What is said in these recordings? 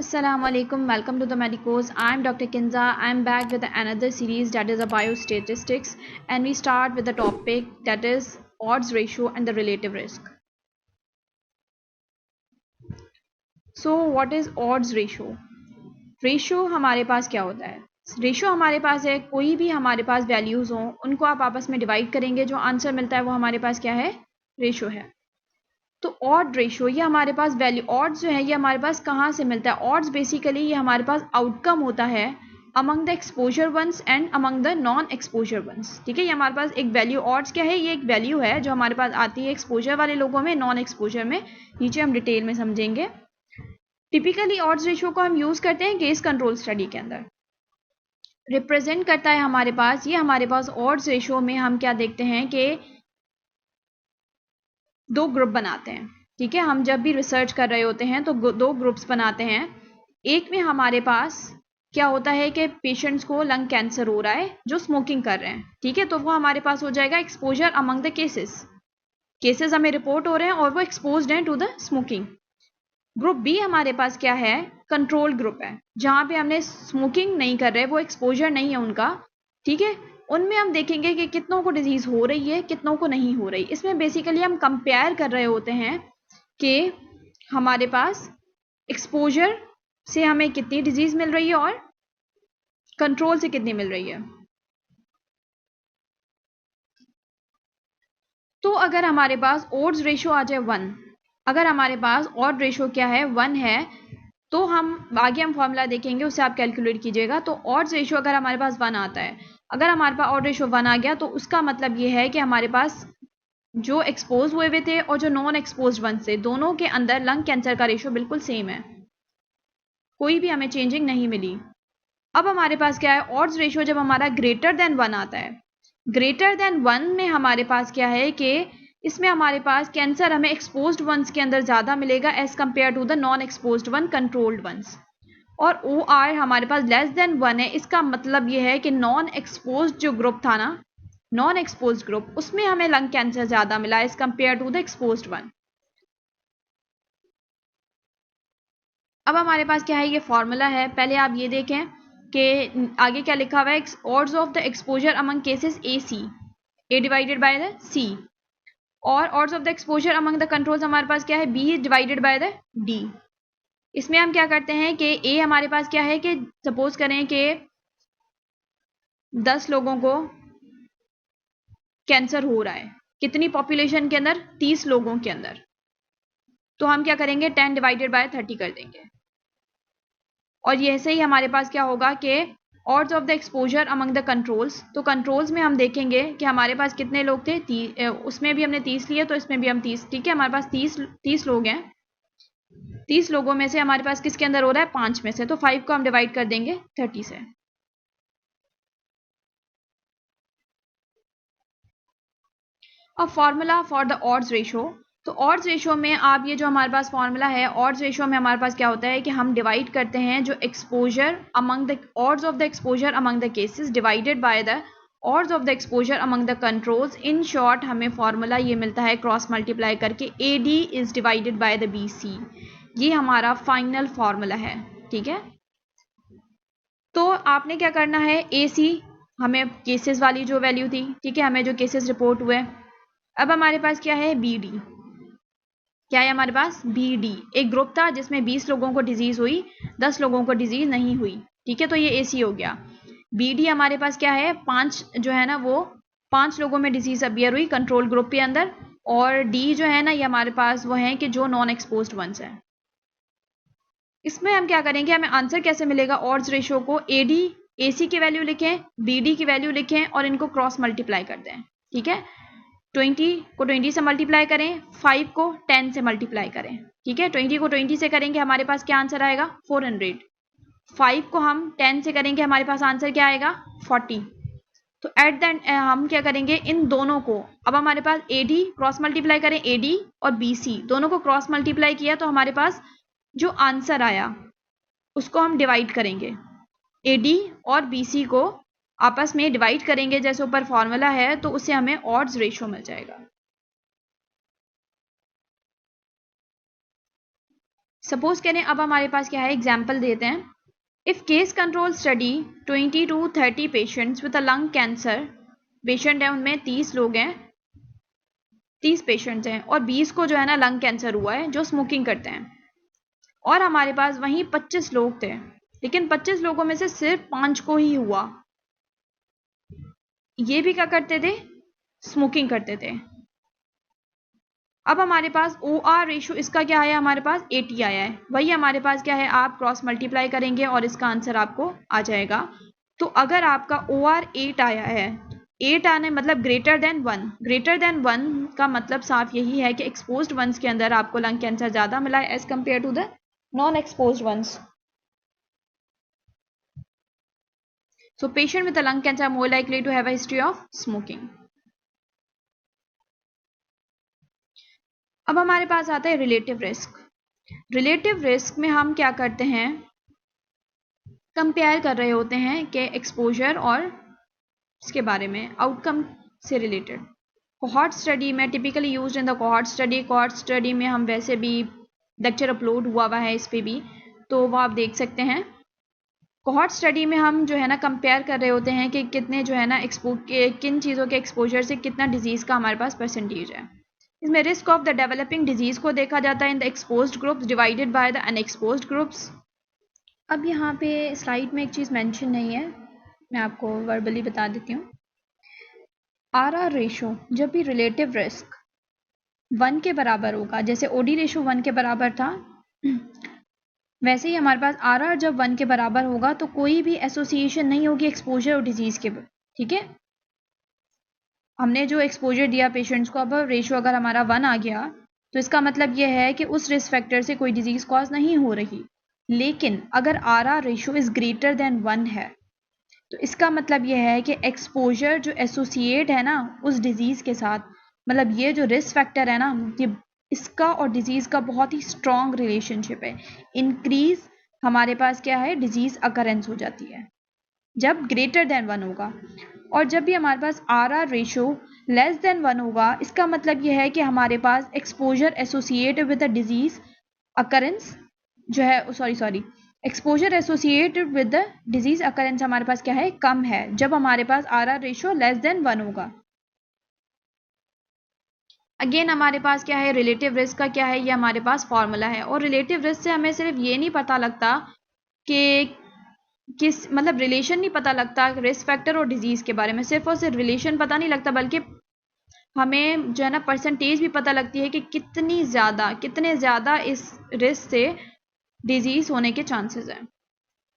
Assalamu alaikum, welcome to the Medicos. I'm Dr. Kinza. I'm back with another series that is a biostatistics, and we start with the topic that is odds ratio and the relative risk. So what is odds ratio? Ratio हमारे पास क्या होता है? Ratio हमारे पास है, कोई भी हमारे पास वैल्यूज हो उनको आप आपस में डिवाइड करेंगे, जो आंसर मिलता है वो हमारे पास क्या है? रेशियो है। तो ऑड रेशियो ये हमारे पास वैल्यू ऑड्स जो है ये हमारे पास कहाँ से मिलता है? ऑड्स बेसिकली ये हमारे पास आउटकम होता है among the exposure ones and among the non exposure ones. ठीक है, ये हमारे पास एक वैल्यू ऑड्स क्या है? ये एक वैल्यू है जो हमारे पास आती है एक्सपोजर वाले लोगों में, नॉन एक्सपोजर में। नीचे हम डिटेल में समझेंगे। टिपिकली ऑड्स रेशियो को हम यूज करते हैं केस कंट्रोल स्टडी के अंदर। रिप्रेजेंट करता है हमारे पास ये हमारे पास ऑड्स रेशियो में हम क्या देखते हैं कि दो ग्रुप बनाते हैं। ठीक है, हम जब भी रिसर्च कर रहे होते हैं तो दो ग्रुप्स बनाते हैं। एक में हमारे पास क्या होता है कि पेशेंट्स को लंग कैंसर हो रहा है जो स्मोकिंग कर रहे हैं। ठीक है, तो वो हमारे पास हो जाएगा एक्सपोजर अमंग द केसेस हमें रिपोर्ट हो रहे हैं और वो एक्सपोज्ड हैं to the smoking. Group B हमारे पास क्या है? कंट्रोल ग्रुप है, जहां पे हमने स्मोकिंग नहीं कर रहे, वो एक्सपोजर नहीं है उनका। ठीक है, उनमें हम देखेंगे कि कितनों को डिजीज हो रही है, कितनों को नहीं हो रही। इसमें बेसिकली हम कंपेयर कर रहे होते हैं कि हमारे पास एक्सपोजर से हमें कितनी डिजीज मिल रही है और कंट्रोल से कितनी मिल रही है। तो अगर हमारे पास ऑड्स रेशियो आ जाए 1, अगर हमारे पास ऑड रेशियो क्या है? 1 है, तो हम आगे हम फॉर्मूला देखेंगे, उससे आप कैलकुलेट कीजिएगा। तो ऑड्स रेशियो अगर हमारे पास 1 आता है, अगर हमारे पास ऑड रेशियो 1 आ गया तो उसका मतलब ये है कि हमारे पास जो एक्सपोज हुए थे और जो नॉन एक्सपोज वन से, दोनों के अंदर लंग कैंसर का रेशियो बिल्कुल सेम है, कोई भी हमें चेंजिंग नहीं मिली। अब हमारे पास क्या है? ऑड्स रेशियो जब हमारा ग्रेटर देन 1 आता है, ग्रेटर देन 1 में हमारे पास क्या है कि इसमें हमारे पास कैंसर हमें एक्सपोज्ड वंस के अंदर ज्यादा मिलेगा as compared to the non exposed one, controlled ones. और ओ आर हमारे पास लेस देन 1 है, इसका मतलब ये है कि नॉन एक्सपोज्ड जो ग्रुप था ना, नॉन एक्सपोज्ड ग्रुप, उसमें हमें लंग कैंसर ज्यादा मिला as compared to the exposed one. अब हमारे पास क्या है? ये फॉर्मूला है। पहले आप ये देखें कि आगे क्या लिखा हुआ है? Odds of the exposure among cases A C, A divided by the C, और odds of the exposure among the controls हमारे पास क्या है? B divided by the D. इसमें हम क्या करते हैं कि ए हमारे पास क्या है कि सपोज करें कि 10 लोगों को कैंसर हो रहा है, कितनी पॉपुलेशन के अंदर? 30 लोगों के अंदर। तो हम क्या करेंगे? 10 डिवाइडेड बाय 30 कर देंगे। और ये ऐसे ही हमारे पास क्या होगा कि odds of the exposure among the controls, तो कंट्रोल्स में हम देखेंगे कि हमारे पास कितने लोग थे, उसमें भी हमने 30 लिए तो इसमें भी हम 30। ठीक है, हमारे पास 30 लोग हैं। 30 लोगों में से हमारे पास किसके अंदर हो रहा है? 5 में से, तो 5 को हम डिवाइड कर देंगे 30 से। अब formula for the odds ratio, तो ऑड्स रेशियो में आप ये जो हमारे पास फॉर्मूला है, ऑड्स रेशियो में हमारे पास क्या होता है कि हम डिवाइड करते हैं जो exposure among the odds of the exposure among the cases divided by the odds of the exposure among the controls. In short हमें फॉर्मूला ये मिलता है क्रॉस मल्टीप्लाई करके, A D is divided by the B C. ये हमारा final formula है। ठीक है, तो आपने क्या करना है? ए सी हमें केसेस वाली जो वैल्यू थी, ठीक है, हमें जो केसेस रिपोर्ट हुए। अब हमारे पास क्या है? B D. क्या है हमारे पास? बी डी एक ग्रुप था जिसमें 20 लोगों को डिजीज हुई, 10 लोगों को डिजीज नहीं हुई। ठीक है, तो ये ए सी हो गया। बी डी हमारे पास क्या है? 5 जो है ना, वो 5 लोगों में डिजीज अपियर हुई कंट्रोल ग्रुप के अंदर। और डी जो है ना, ये हमारे पास वो है कि जो नॉन एक्सपोज्ड वंस है। इसमें हम क्या करेंगे? हमें आंसर कैसे मिलेगा? ऑड्स रेशियो को ए डी ए सी की वैल्यू लिखें, बी डी की वैल्यू लिखें और इनको क्रॉस मल्टीप्लाई कर दें। ठीक है, 20 को 20 से मल्टीप्लाई करें, 5 को 10 से मल्टीप्लाई करें। ठीक है, 20 को 20 से करेंगे, हमारे पास क्या आंसर आएगा? 400। 5 को हम 10 से करेंगे, हमारे पास आंसर क्या आएगा? 40। तो एट द हम क्या करेंगे? इन दोनों को, अब हमारे पास ए डी क्रॉस मल्टीप्लाई करें, ए डी और बी सी दोनों को क्रॉस मल्टीप्लाई किया तो हमारे पास जो आंसर आया उसको हम डिवाइड करेंगे। ए डी और बी सी को आपस में डिवाइड करेंगे, जैसे ऊपर फॉर्मूला है, तो उससे हमें ऑड्स रेशियो मिल जाएगा। सपोज करें अब हमारे पास क्या है, एग्जाम्पल देते हैं। If case control study 20 to 30 patients with a lung cancer, patient है उनमें 30 लोग हैं, 30 पेशेंट्स हैं और 20 को जो है ना लंग कैंसर हुआ है जो स्मोकिंग करते हैं, और हमारे पास वहीं 25 लोग थे, लेकिन 25 लोगों में से सिर्फ 5 को ही हुआ। ये भी क्या करते थे, स्मोकिंग करते थे। अब हमारे पास OR रेशियो इसका क्या है, हमारे पास 80 आया है। वही हमारे पास क्या है, आप क्रॉस मल्टीप्लाई करेंगे और इसका आंसर आपको आ जाएगा। तो अगर आपका OR 8 आया है, 8 आने मतलब ग्रेटर देन 1, ग्रेटर देन 1 का मतलब साफ यही है कि एक्सपोज्ड वंस के अंदर आपको लंग कैंसर ज्यादा मिला है as compared to the non exposed ones. So patient with a lung cancer are more likely to have a history of smoking. अब हमारे पास आता है रिलेटिव रिस्क। रिलेटिव रिस्क में हम क्या करते हैं, कंपेयर कर रहे होते हैं कि एक्सपोजर और इसके बारे में आउटकम से रिलेटेड। कोहॉर्ट स्टडी में typically used in the cohort study में हम वैसे भी लेक्चर अपलोड हुआ है इस पे भी, तो वो आप देख सकते हैं। कोहॉर्ट स्टडी में हम जो है ना कंपेयर कर रहे होते हैं कि कितने जो है ना किन चीज़ों के एक्सपोजर से कितना डिजीज़ का हमारे पास परसेंटेज है। इसमें risk of the developing disease को देखा जाता है in the exposed groups divided by the unexposed groups. अब यहाँ पे स्लाइड में एक चीज़ मेंशन नहीं है, मैं आपको वर्बली बता देती हूँ। RR रेशो जब भी रिलेटिव रिस्क 1 के बराबर होगा, जैसे OD रेशो 1 के बराबर था, वैसे ही हमारे पास RR जब 1 के बराबर होगा तो कोई भी एसोसिएशन नहीं होगी एक्सपोजर और डिजीज़ के। ठीक है, हमने जो एक्सपोजर दिया पेशेंट्स को, अब रेशो अगर हमारा 1 आ गया तो इसका मतलब यह है कि उस रिस्क फैक्टर से कोई डिजीज़ कॉज नहीं हो रही। लेकिन अगर RR ratio is greater than 1 है तो इसका मतलब यह है कि एक्सपोजर जो एसोसिएट है ना उस डिजीज़ के साथ, मतलब ये जो रिस्क फैक्टर है ना, ये इसका और डिजीज़ का बहुत ही स्ट्रॉन्ग रिलेशनशिप है। इंक्रीज हमारे पास क्या है, डिजीज़ अकरेंस हो जाती है जब ग्रेटर देन 1 होगा, और जब भी हमारे पास RR रेशो लेस देन 1 होगा इसका मतलब यह है कि हमारे पास exposure associate with the disease occurrence जो है exposure associated with the disease occurrence हमारे पास क्या है, कम है, जब हमारे पास RR रेशो लेस देन 1 होगा। अगेन हमारे पास क्या है, रिलेटिव रिस्क का क्या है, ये हमारे पास फॉर्मूला है। और रिलेटिव रिस्क से हमें सिर्फ ये नहीं पता लगता कि किस मतलब रिलेशन नहीं पता लगता रिस्क फैक्टर और डिजीज के बारे में, सिर्फ और सिर्फ रिलेशन पता नहीं लगता, बल्कि हमें जो है ना परसेंटेज भी पता लगती है कि कितने ज़्यादा इस रिस्क से डिजीज होने के चांसेस हैं।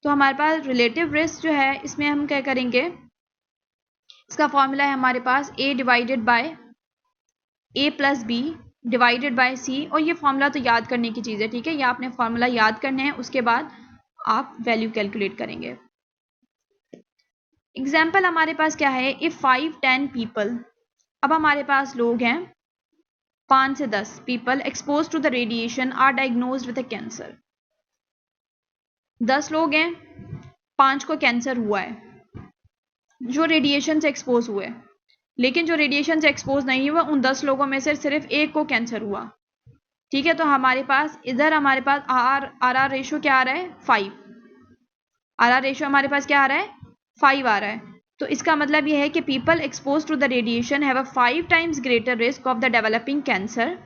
तो हमारे पास रिलेटिव रिस्क जो है इसमें हम क्या करेंगे, इसका फॉर्मूला है हमारे पास A divided by A plus B divided by C, और ये फॉर्मूला तो याद करने की चीज़ है। ठीक है, ये आपने फॉर्मूला याद करने हैं, उसके बाद आप वैल्यू कैलकुलेट करेंगे। एग्जाम्पल हमारे पास क्या है, इफ 5-10 पीपल, अब हमारे पास लोग हैं 5 से 10 people expose to the radiation are diagnosed with a cancer. 10 लोग हैं, 5 को कैंसर हुआ है जो रेडिएशन से एक्सपोज हुए, लेकिन जो रेडिएशन से एक्सपोज नहीं हुआ उन 10 लोगों में से सिर्फ एक को कैंसर हुआ। ठीक है, तो हमारे पास इधर हमारे पास RR रेशो क्या आ रहा है, 5। RR रेशो हमारे पास क्या आ रहा है, 5 आ रहा है। तो इसका मतलब यह है कि people expose to the radiation have a 5 times greater risk of the developing cancer.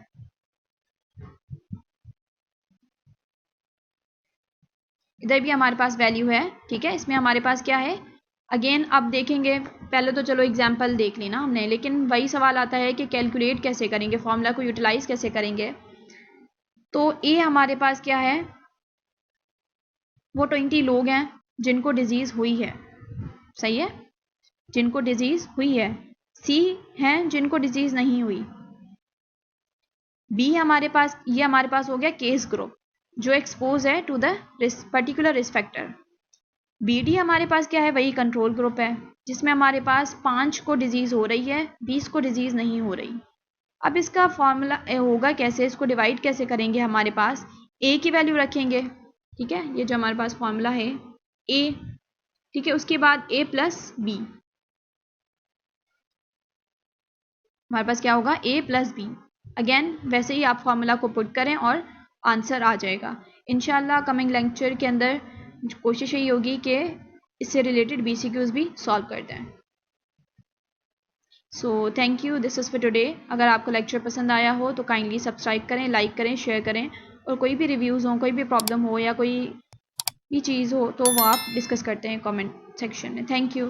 इधर भी हमारे पास वैल्यू है। ठीक है, इसमें हमारे पास क्या है, अगेन अब देखेंगे, पहले तो चलो एग्जाम्पल देख ली ना हमने, लेकिन वही सवाल आता है कि कैलकुलेट कैसे करेंगे, फॉर्मूला को यूटिलाइज कैसे करेंगे। तो ए हमारे पास क्या है, वो 20 लोग हैं जिनको डिजीज हुई है, सही है, जिनको डिजीज हुई है। सी हैं जिनको डिजीज नहीं हुई। बी हमारे पास, ये हमारे पास हो गया केस ग्रुप जो एक्सपोज है to the particular risk factor. BD हमारे पास क्या है, वही कंट्रोल ग्रुप है जिसमें हमारे पास 5 को डिजीज हो रही है, 20 को डिजीज नहीं हो रही। अब इसका फॉर्मूला होगा कैसे, इसको डिवाइड कैसे करेंगे, हमारे पास A की वैल्यू रखेंगे। ठीक है, ये जो हमारे पास फॉर्मूला है A, ठीक है, उसके बाद A प्लस B, हमारे पास क्या होगा A प्लस B। अगेन वैसे ही आप फॉर्मूला को पुट करें और आंसर आ जाएगा। इंशाल्लाह कमिंग लेक्चर के अंदर कोशिश यही होगी कि इससे रिलेटेड BCQs भी सॉल्व कर दें। So thank you, this is for today. अगर आपको लेक्चर पसंद आया हो तो काइंडली सब्सक्राइब करें, लाइक करें, शेयर करें, और कोई भी रिव्यूज़ हो, कोई भी प्रॉब्लम हो या कोई भी चीज़ हो तो वो आप डिस्कस करते हैं कमेंट सेक्शन में। Thank you.